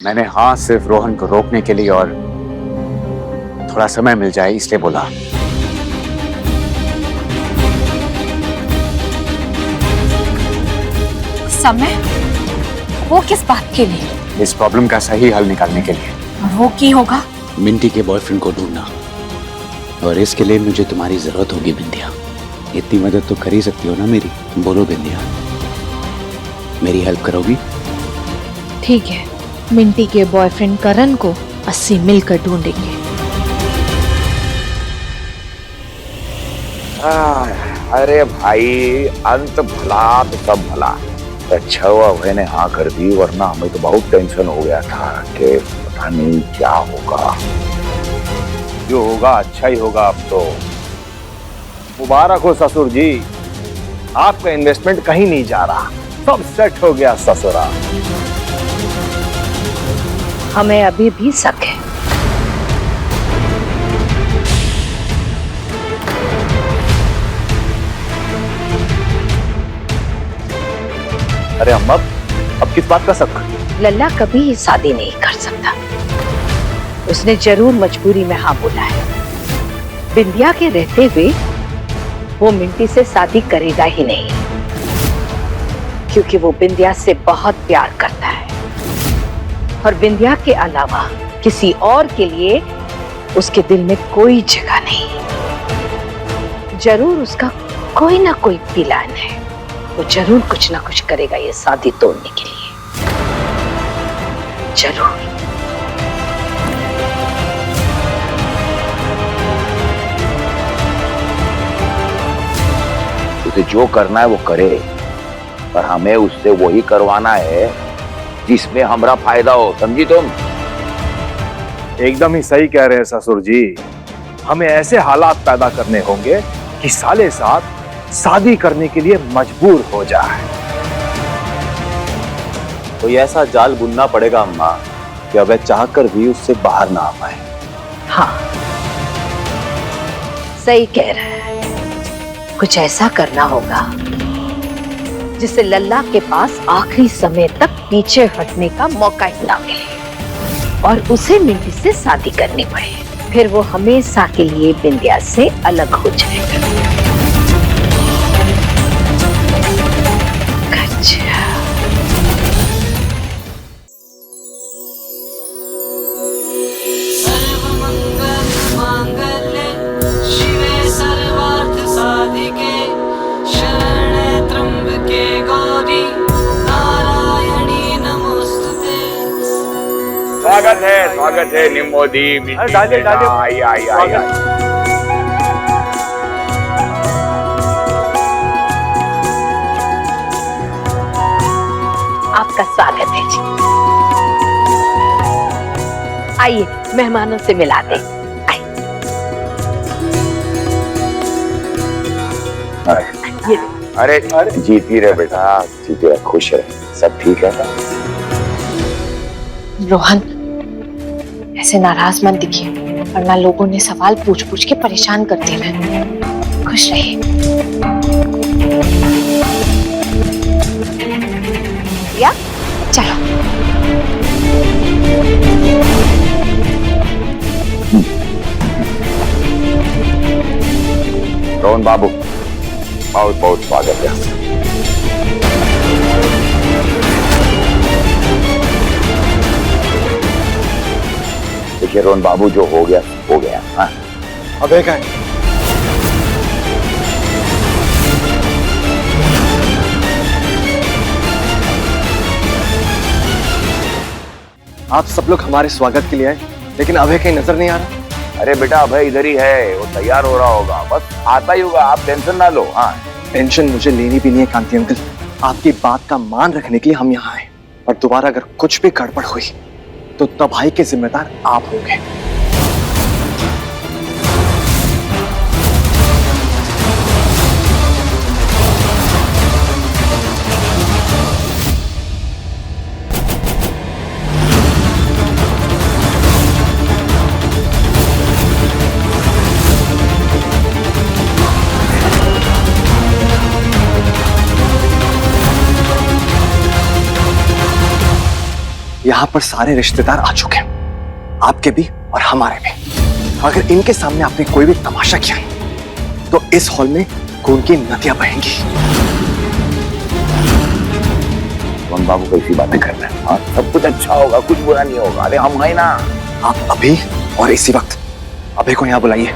मैंने हाँ सिर्फ रोहन को रोकने के लिए और थोड़ा समय मिल जाए इसलिए बोला। समय? वो किस बात के लिए? इस प्रॉब्लम का सही हल निकालने के लिए। और वो की होगा? मिंटी के बॉयफ्रेंड को ढूंढना, और इसके लिए मुझे तुम्हारी जरूरत होगी बिंदिया। इतनी मदद तो कर ही सकती हो ना मेरी? बोलो बिंदिया, मेरी हेल्प करोगी? ठीक है, मिंटी के बॉयफ्रेंड करण को 80 मिलकर ढूंढेंगे। अरे भाई, अंत भला तो सब भला। अच्छा हुआ मैंने हाँ कर दी, वरना हमें तो बहुत टेंशन हो गया था कि पता नहीं क्या होगा। जो होगा अच्छा ही होगा। अब तो मुबारक हो ससुर जी, आपका इन्वेस्टमेंट कहीं नहीं जा रहा, सब सेट हो गया ससुरा। हमें अभी भी शक है। अरे अम्मा, अब किस बात का शक? लल्ला कभी शादी नहीं कर सकता। उसने जरूर मजबूरी में हाँ बोला है। बिंदिया के रहते हुए वो मिंटी से शादी करेगा ही नहीं, क्योंकि वो बिंदिया से बहुत प्यार करता है और बिंदिया के अलावा किसी और के लिए उसके दिल में कोई जगह नहीं। जरूर उसका कोई ना कोई प्लान है। वो जरूर कुछ ना कुछ करेगा ये शादी तोड़ने के लिए, जरूर। उसे जो करना है वो करे, पर हमें उससे वही करवाना है जिसमें हमारा फायदा हो, समझी तुम? एकदम ही सही कह रहे हैं ससुर जी। हमें ऐसे हालात पैदा करने होंगे कि साले साथ शादी करने के लिए मजबूर हो जाए। तो ऐसा जाल बुनना पड़ेगा अम्मा कि अब चाहकर भी उससे बाहर ना आ पाए। हाँ, सही कह रहा है। कुछ ऐसा करना होगा जिससे लल्ला के पास आखिरी समय तक पीछे हटने का मौका ही ना मिले और उसे मिंटी से शादी करनी पड़े। फिर वो हमेशा के लिए बिंदिया से अलग हो जाएगा। स्वागत है निम्बोदी। डालिए डालिए। आई आई आई आई। आपका स्वागत है जी। आइए मेहमानों से मिला दें। अरे जीती रहे बेटा, जीती रहे, खुश है, सब ठीक है। रोहन, ऐसे नाराज मत दिखिए, वरना लोगों ने सवाल पूछ पूछ के परेशान कर देना। खुश रहिए। या चलो। रोहन बाबू, बहुत बहुत स्वागत है। देखिए रोहन बाबू, जो हो गया हो गया। हाँ, अबे क्या है? आप सब लोग हमारे स्वागत के लिए आए, लेकिन अभय कहीं नजर नहीं आ रहा। अरे बेटा, अभय इधर ही है, वो तैयार हो रहा होगा, बस आता ही होगा, आप टेंशन ना लो। हाँ, टेंशन मुझे लेनी भी नहीं है कांति अंकल। आपकी बात का मान रखने के लिए हम यहाँ आए, और दोबारा अगर कुछ भी गड़बड़ हुई तो तबाही के जिम्मेदार आप होंगे। यहाँ पर सारे रिश्तेदार आ चुके हैं, आपके भी और हमारे भी। अगर इनके सामने आपने कोई भी तमाशा किया तो इस हॉल में खून की नदियां बहेंगी। मोहन बाबू कैसी बातें कर रहे हैं? हाँ, सब कुछ अच्छा होगा, कुछ बुरा नहीं होगा। अरे हम हैं ना। आप अभी और इसी वक्त अभय को यहाँ बुलाइए।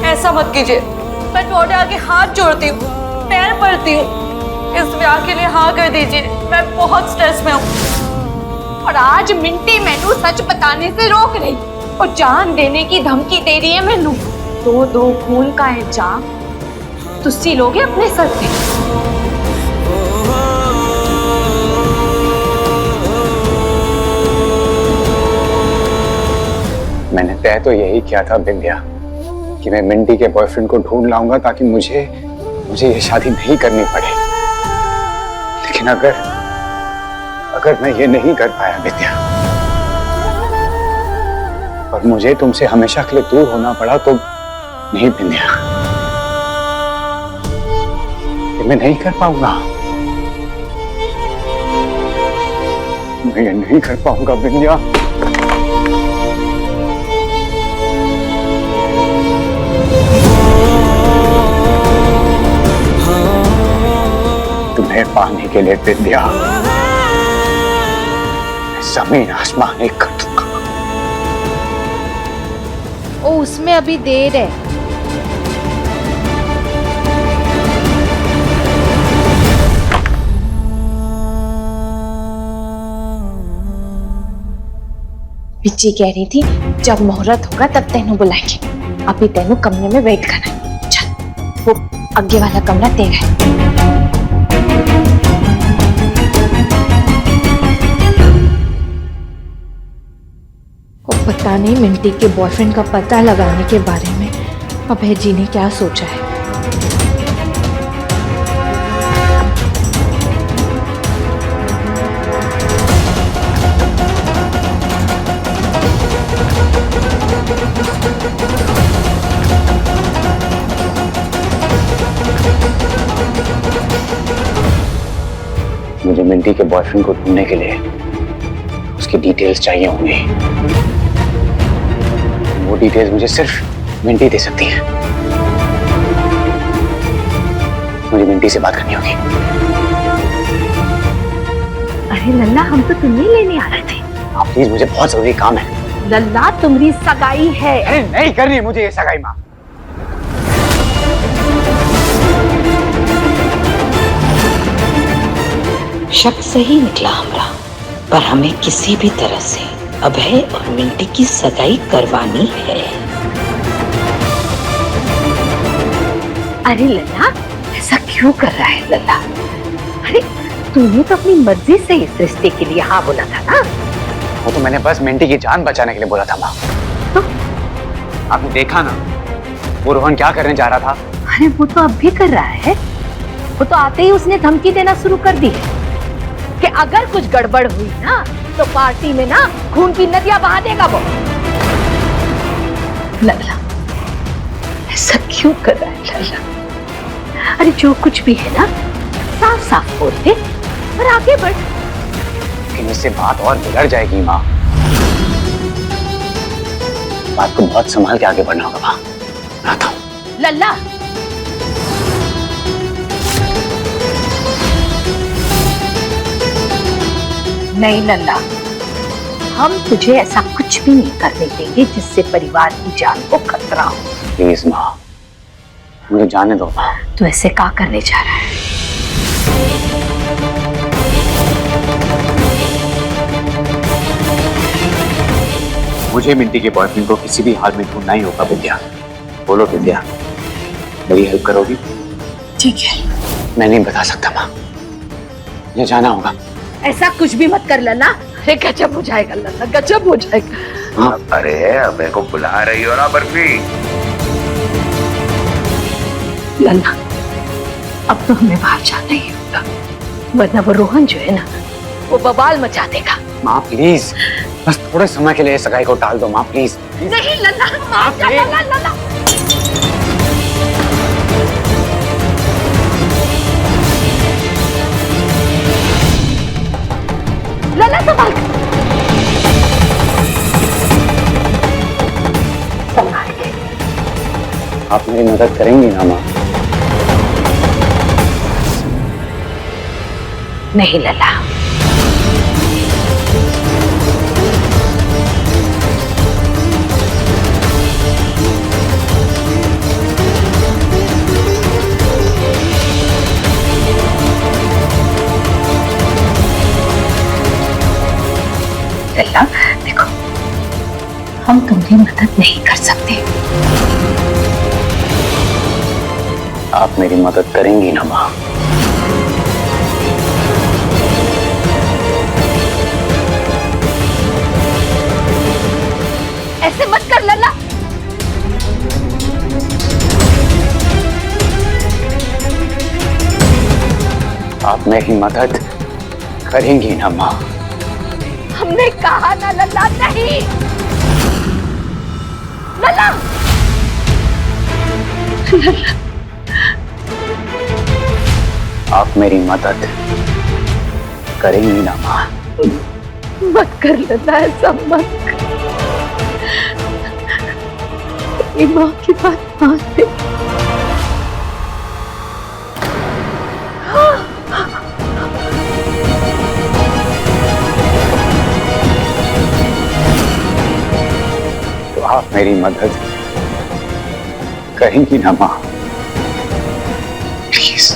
ऐसा मत कीजिए, मैं ਤੁਹਾਡੇ आगे हाथ जोड़ती हूँ, पैर पड़ती हूँ, इस ब्याह के लिए हाँ कर दीजिए। मैं बहुत स्ट्रेस में हूँ और आज मिंटी मैनू सच बताने से रोक रही और जान देने की धमकी दे रही है मैनू। दो खून का इल्जाम तुसी लोगे अपने सर पे। मैंने तय तो यही किया था बिंदिया कि मैं मिंटी के बॉयफ्रेंड को ढूंढ लाऊंगा ताकि मुझे ये शादी नहीं करनी पड़े। लेकिन अगर मैं ये नहीं कर पाया बिंदिया और मुझे तुमसे हमेशा के लिए दूर होना पड़ा तो नहीं बिंदिया, ये मैं नहीं कर पाऊंगा। मैं ये नहीं कर पाऊंगा बिंदिया। तुम्हें पाने के लिए बिंदिया जमीन आसमान एक कर दूंगा। ओ उसमें अभी देर है। बिच्ची कह रही थी जब मुहूर्त होगा तब तेनू बुलाएंगे। अभी तेनू कमरे में वेट करना है। चल वो आगे वाला कमरा तेरा है। पता नहीं मिंटी के बॉयफ्रेंड का पता लगाने के बारे में अभय जी ने क्या सोचा है। मुझे मिंटी के बॉयफ्रेंड को ढूंढने के लिए उसकी डिटेल्स चाहिए होंगी। वो डिटेल्स मुझे सिर्फ मिंटी दे सकती है। मुझे मिंटी से बात करनी होगी। अरे लल्ला, हम तो तुम्हें लेने आ रहे थे। आप प्लीज, मुझे बहुत जरूरी काम है। लल्ला, तुम्हारी सगाई है। अरे नहीं करनी मुझे ये सगाई माँ। शक सही निकला हमरा, पर हमें किसी भी तरह से अभय और मिंटी की सगाई करवानी है। अरे लल्ला, ऐसा क्यों कर रहा है लल्ला? अरे तूने तो अपनी मर्जी से इस रिश्ते के लिए हाँ बोला था ना। वो तो मैंने बस मिंटी की जान बचाने के लिए बोला था माँ। तो आपने देखा ना वो रोहन क्या करने जा रहा था। अरे वो तो अब भी कर रहा है। वो तो आते ही उसने धमकी देना शुरू कर दी कि अगर कुछ गड़बड़ हुई ना तो पार्टी में ना खून की नदियां बहा देगा वो। लल्ला, ऐसा क्यों कर रहा है लल्ला? अरे जो कुछ भी है ना साफ साफ बोल दे और आगे बढ़। लेकिन इससे बात और बिगड़ जाएगी माँ। बात को बहुत संभाल के आगे बढ़ना होगा माँ। आता हूँ। लल्ला, नहीं लल्ला, हम तुझे ऐसा कुछ भी नहीं करने देंगे जिससे परिवार की जान को खतरा हो। प्लीज माँ, मुझे जाने दो माँ। तू ऐसे क्या करने जा रहा है? मुझे मिंटी के बॉयफ्रेंड को किसी भी हाल में ढूंढना ही होगा विद्या। बोलो विद्या, मेरी हेल्प करोगी? ठीक है। मैं नहीं बता सकता माँ, मुझे जाना होगा। ऐसा कुछ भी मत कर लल्ला। अरे गजब हो जाएगा लल्ला, गजब हो जाएगा। अरे अबे को बुला रही हो ना बर्फी? लल्ला अब तो हमें बाहर जाना ही होगा, वरना वो रोहन जो है ना वो बवाल मचा देगा। माँ प्लीज, बस थोड़े समय के लिए सगाई को टाल दो माँ प्लीज। नहीं लल्ला, मान जा लल्ला, लल्ला। लल्ला संभाल के। संभाल के। आप मेरी मदद करेंगी ना माँ? नहीं लल्ला, लल्ला देखो, हम तुम्हारी मदद नहीं कर सकते। आप मेरी मदद करेंगी ना माँ? ऐसे मत कर लल्ला। आप मेरी मदद करेंगी ना माँ? हमने कहा ना लल्ला, नहीं लल्ला। लल्ला आप मेरी मदद करेंगी ना माँ? मत कर लल्ला, ऐसा मत कर। अपनी माँ की बात मान ले। तो आप मेरी मदद करेंगी ना माँ? प्लीज।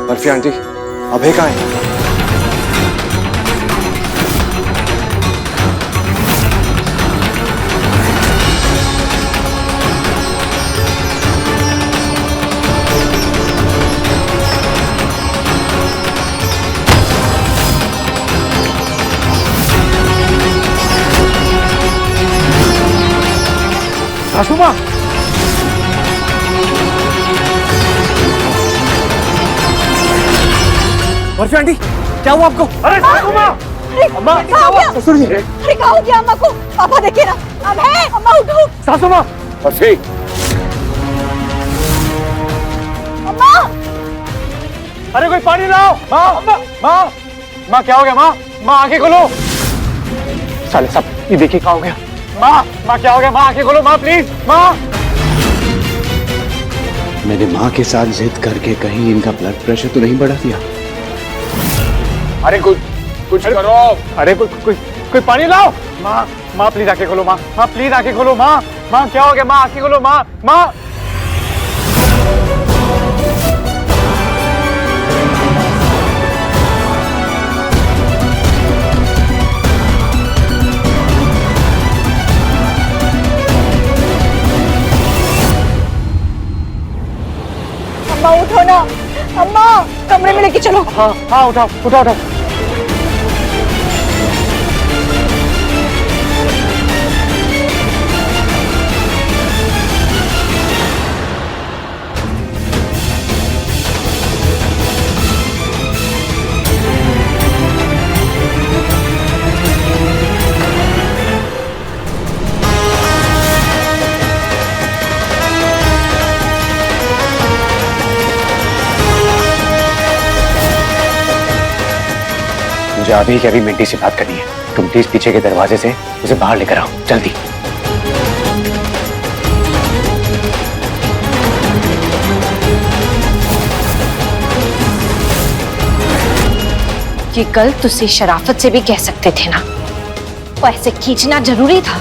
बर्फी आंटी, अभय कहाँ है? सासू माँ, बर्फी आंटी, क्या हुआ आपको? अरे सासू माँ, अम्मा, ससुर जी, अरे क्या हो गया अम्मा को? पापा देखे ना। अबे अम्मा उठो। सासू माँ, बर्फी अम्मा, अरे कोई पानी लाओ। माँ, माँ, माँ क्या हो गया? माँ, माँ आंखें खोलो। साले सब, ये देखिए क्या हो गया। माँ क्या हो गया? माँ आंखें खोलो, माँ प्लीज, माँ। मैंने माँ के साथ जिद करके कहीं इनका ब्लड प्रेशर तो नहीं बढ़ा दिया? अरे कुछ करो। अरे कोई पानी लाओ। माँ प्लीज आंखें खोलो। माँ प्लीज आंखें खोलो। माँ क्या हो गया? माँ आंखें खोलो। माँ अम्मा उठो ना। अम्मा कमरे में लेके चलो। हाँ उठाओ। मुझे अभी के अभी मिंटी से बात करनी है। तुम प्लीज पीछे के दरवाजे से उसे बाहर लेकर आओ, जल्दी। ये कल तुझसे शराफत से भी कह सकते थे ना, वो ऐसे खींचना जरूरी था।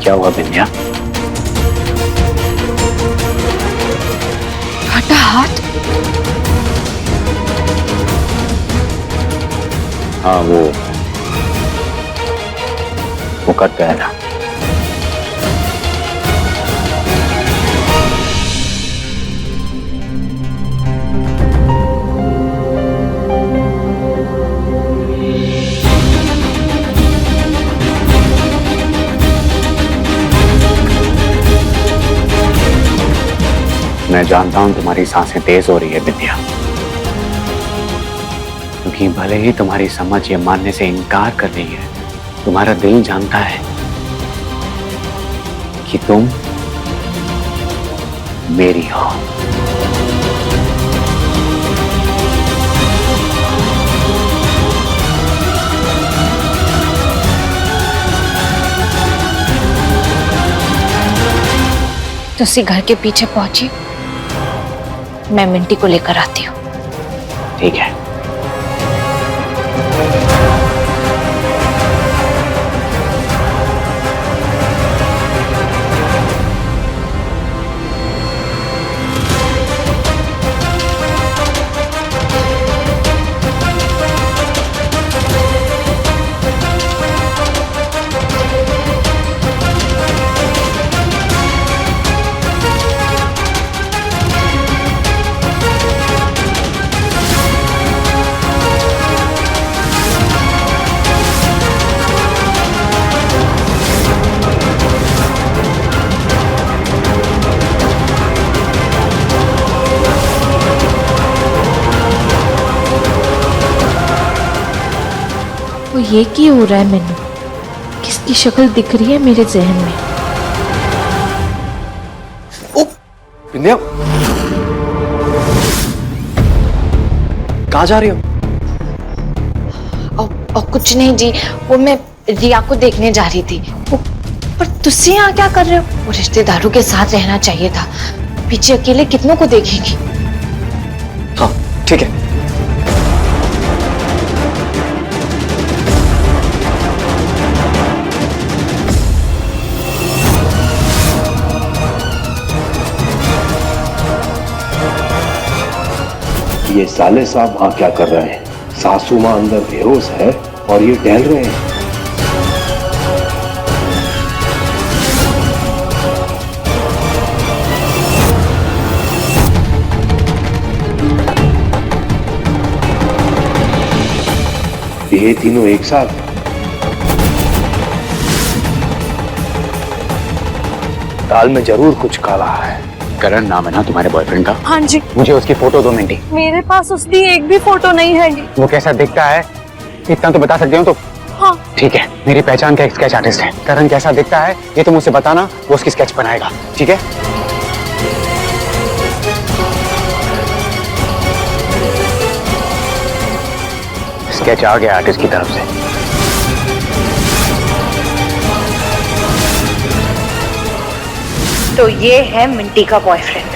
क्या हुआ बिंदिया? फटा हाथ? हाँ, वो कट गया था। मैं जानता हूं तुम्हारी सांसें तेज हो रही है बिंदिया, क्योंकि भले ही तुम्हारी समझ ये मानने से इनकार कर रही है, तुम्हारा दिल जानता है कि तुम मेरी हो। तो उसी घर के पीछे पहुंची, मैं मिंटी को लेकर आती हूँ। ठीक है। वो ये की हो रहा है? मैनू किसकी शक्ल दिख रही है मेरे जहन में? बिंदिया, कहाँ जा रही हो? और कुछ नहीं जी, वो मैं रिया को देखने जा रही थी। पर तुझसे यहाँ क्या कर रहे हो? वो रिश्तेदारों के साथ रहना चाहिए था, पीछे अकेले कितनों को देखेंगी। हाँ ठीक है। ये साले साहब वहां क्या कर रहे हैं? सासू मां अंदर बेहोश है और ये टहल रहे हैं। ये तीनों एक साथ? दाल में जरूर कुछ काला है। करण नाम है ना तुम्हारे बॉयफ्रेंड का? हाँ जी। मुझे उसकी फोटो दो मिंटी। मेरे पास उसकी एक भी फोटो नहीं है। वो कैसा दिखता है इतना तो बता सकते हो तो? हाँ ठीक है, मेरी पहचान का एक स्केच आर्टिस्ट है। करण कैसा दिखता है ये तो मुझसे बताना, वो उसकी स्केच बनाएगा। ठीक है? स्केच आ गया आर्टिस्ट की तरफ से। तो ये है मिंटी का बॉयफ्रेंड।